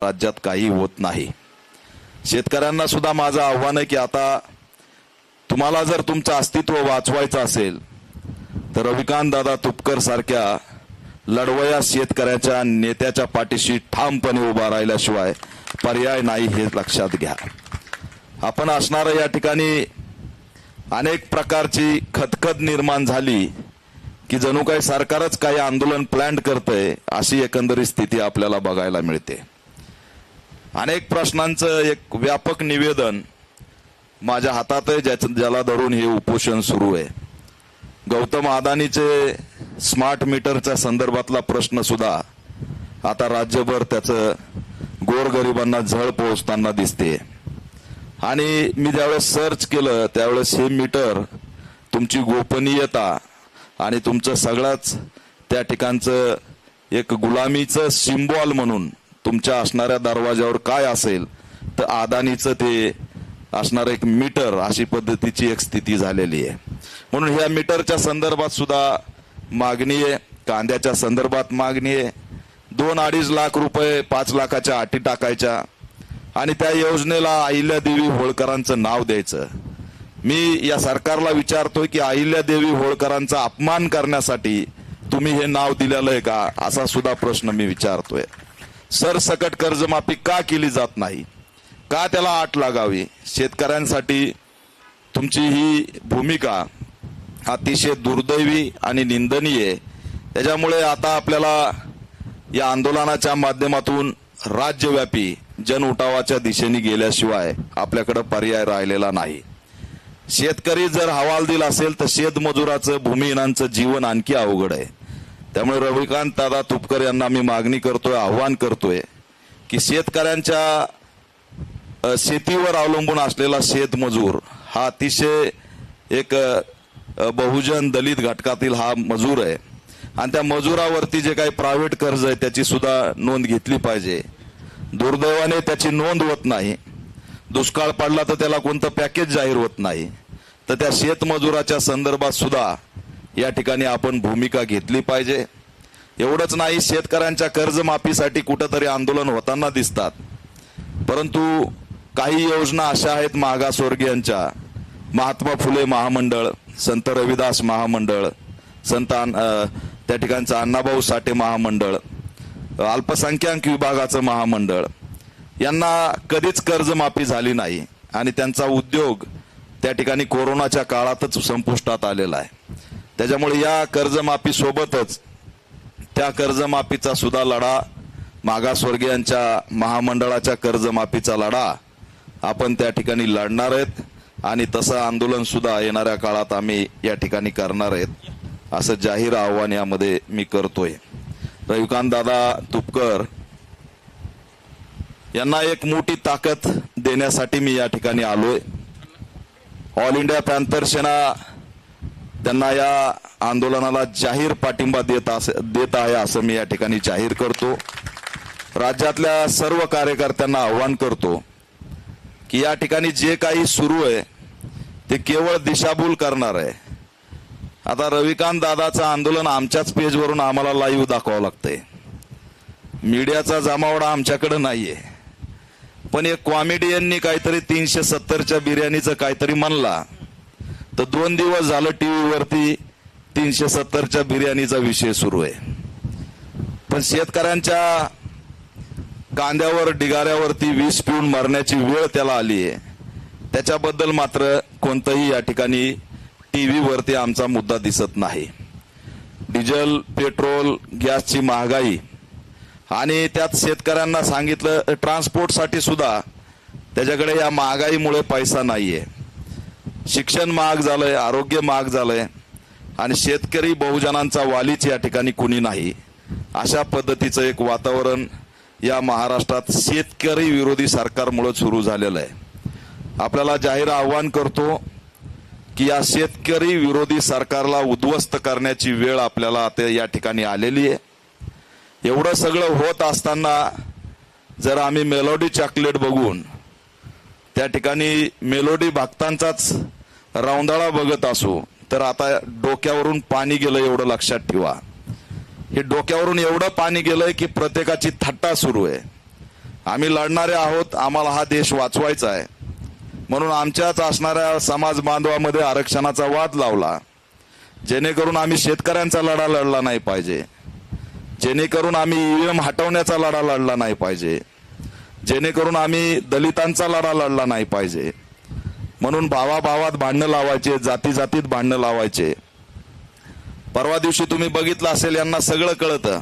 राज्यात काही होत नाही। शेतकऱ्यांना सुद्धा माझं आव्हान आहे की आता तुम्हाला जर तुमचं अस्तित्व वाचवायचं असेल तर रविकांत दादा तुपकर सारख्या लढवया शेतकऱ्याच्या नेत्याच्या पाठीशी ठामपणे उभा राहिल्याशिवाय पर्याय नाही हे लक्षात घ्या। आपण असणाऱ्या या ठिकाणी अनेक प्रकारची खतखत निर्माण झाली की जणू काही सरकारच काही आंदोलन प्लॅन करतंय अशी एकंदरीत स्थिती आपल्याला बघायला मिळते। अनेक प्रश्नांचं एक व्यापक निवेदन माझ्या हातात आहे ज्याला धरून हे उपोषण सुरू आहे। गौतम अदानीचे स्मार्ट मीटरच्या संदर्भातला प्रश्न सुद्धा आता राज्यभर त्याचं गोरगरिबांना झळ पोहोचताना दिसते आणि मी ज्यावेळेस सर्च केलं त्यावेळेस हे मीटर तुमची गोपनीयता आणि तुमचं सगळंच त्या ठिकाणचं एक गुलामीचं सिम्बॉल म्हणून तुमच्या असणाऱ्या दरवाजावर काय असेल तर अदानीचं ते असणार एक मीटर अशी पद्धतीची एक स्थिती झालेली आहे। म्हणून ह्या मीटरच्या संदर्भात सुद्धा मागणी आहे, कांद्याच्या संदर्भात मागणी आहे। 2-2.5 लाख रुपये 5 लाखाच्या अटी टाकायच्या आणि त्या योजनेला अहिल्यादेवी होळकरांचं नाव द्यायचं। मी या सरकारला विचारतोय की अहिल्यादेवी होळकरांचा अपमान करण्यासाठी तुम्ही हे नाव दिलेलं आहे का असा सुद्धा प्रश्न मी विचारतोय। सरसकट कर्जमाफी का केली जात नाही, का त्याला आट लागावी? शेतकऱ्यांसाठी तुमची ही भूमिका अतिशय दुर्दैवी आणि निंदनीय आहे। त्याच्यामुळे आता आपल्याला या आंदोलनाच्या माध्यमातून राज्यव्यापी जनउठावाच्या दिशेने गेल्याशिवाय आपल्याकडे पर्याय राहिलेला नाही। शेतकरी जर हवालदिल असेल तर शेतमजुराचं भूमिहीनांचं जीवन आणखी अवघड आहे। त्यामुळे रविकांत दादा तुपकर यांना मी मागणी करतोय, आव्हान करतोय की शेतकऱ्यांच्या शेतीवर अवलंबून असलेला शेतमजूर हा अतिशय एक बहुजन दलित घटकातील हा मजूर आहे आणि त्या मजुरावरती जे काही प्रायव्हेट कर्ज आहे त्याची सुद्धा नोंद घेतली पाहिजे। दुर्दैवाने त्याची नोंद होत नाही। दुष्काळ पडला तर त्याला कोणतं पॅकेज जाहीर होत नाही। तर त्या शेतमजुराच्या संदर्भात सुद्धा या ठिकाणी आपण भूमिका घेतली पाहिजे। एवढंच नाही, शेतकऱ्यांच्या कर्जमाफीसाठी कुठंतरी आंदोलन होताना दिसतात, परंतु काही योजना अशा आहेत मागासवर्गीयांच्या, महात्मा फुले महामंडळ, संत रविदास महामंडळ, त्या ठिकाणचं अण्णाभाऊ साठे महामंडळ, अल्पसंख्याक विभागाचं महामंडळ, यांना कधीच कर्जमाफी झाली नाही आणि त्यांचा उद्योग त्या ठिकाणी कोरोनाच्या काळातच संपुष्टात आलेला आहे। त्याच्यामुळे या कर्जमाफी सोबतच त्या कर्जमाफीचा सुद्धा लढा, मागासवर्गीयांच्या महामंडळाच्या कर्जमाफीचा लढा आपण त्या ठिकाणी लढणार आहेत आणि तसं आंदोलन सुद्धा येणाऱ्या काळात आम्ही या ठिकाणी करणार आहेत असं जाहीर आव्हान यामध्ये मी करतोय। रविकांत दादा तुपकर यांना एक मोठी ताकद देण्यासाठी मी या ठिकाणी आलोय। ऑल इंडिया पॅन्थर सेना त्यांना या आंदोलनाला जाहीर पाठिंबा देत आहे असं मी या ठिकाणी जाहीर करतो। राज्यातल्या सर्व कार्यकर्त्यांना आव्हान करतो की या ठिकाणी जे काही सुरू आहे ते केवळ दिशाभूल करणार आहे। आता रविकांत दादाचं आंदोलन आमच्याच पेजवरून आम्हाला लाईव्ह दाखवावं लागतंय, मीडियाचा जमावडा आमच्याकडे नाहीये। पण एक कॉमेडियननी काहीतरी 370च्या बिर्याणीचं काहीतरी म्हणला तर 2 दिवस झालं टीव्हीवरती 370च्या बिर्याणीचा विषय सुरू आहे। पण शेतकऱ्यांच्या कांद्यावर ढिगाऱ्यावरती विष पिऊन मरण्याची वेळ त्याला आली आहे, त्याच्याबद्दल मात्र कोणतंही या ठिकाणी टीव्हीवरती आमचा मुद्दा दिसत नाही। डिझेल, पेट्रोल, गॅसची महागाई आणि त्यात शेतकऱ्यांना सांगितलं ट्रान्सपोर्टसाठी सुद्धा त्याच्याकडे या महागाईमुळे पैसा नाहीये। शिक्षण महाग झालंय, आरोग्य महाग झालंय आणि शेतकरी बहुजनांचा वालीच या ठिकाणी कुणी नाही। अशा पद्धतीचं एक वातावरण या महाराष्ट्रात शेतकरी विरोधी सरकारमुळे सुरू झालेलं आहे। आपल्याला जाहीर आव्हान करतो की या शेतकरी विरोधी सरकारला उद्ध्वस्त करण्याची वेळ आपल्याला आता या ठिकाणी आलेली आहे। एवढं सगळं होत असताना जर आम्ही मेलोडी चॉकलेट बघून त्या ठिकाणी मेलोडी भक्तांचाच रौंदाळा बघत असू तर आता डोक्यावरून पाणी गेलं एवढं लक्षात ठेवा। हे डोक्यावरून एवढं पाणी गेलंय की प्रत्येकाची थट्टा सुरू आहे आम्ही लढणारे आहोत, आम्हाला हा देश वाचवायचा आहे, म्हणून आमच्याच असणाऱ्या समाज बांधवामध्ये आरक्षणाचा वाद लावला, जेणेकरून आम्ही शेतकऱ्यांचा लढा लढला नाही पाहिजे, जेणेकरून आम्ही ईव्हीएम हटवण्याचा लढा लढला नाही पाहिजे, जेणेकरून आम्ही दलितांचा लढा लढला नाही पाहिजे. म्हणून भावाभावात भांडणं लावायचे, जाती जातीत भांडणं लावायचे. परवा दिवशी तुम्ही बघितलं असेल, यांना सगळं कळतं.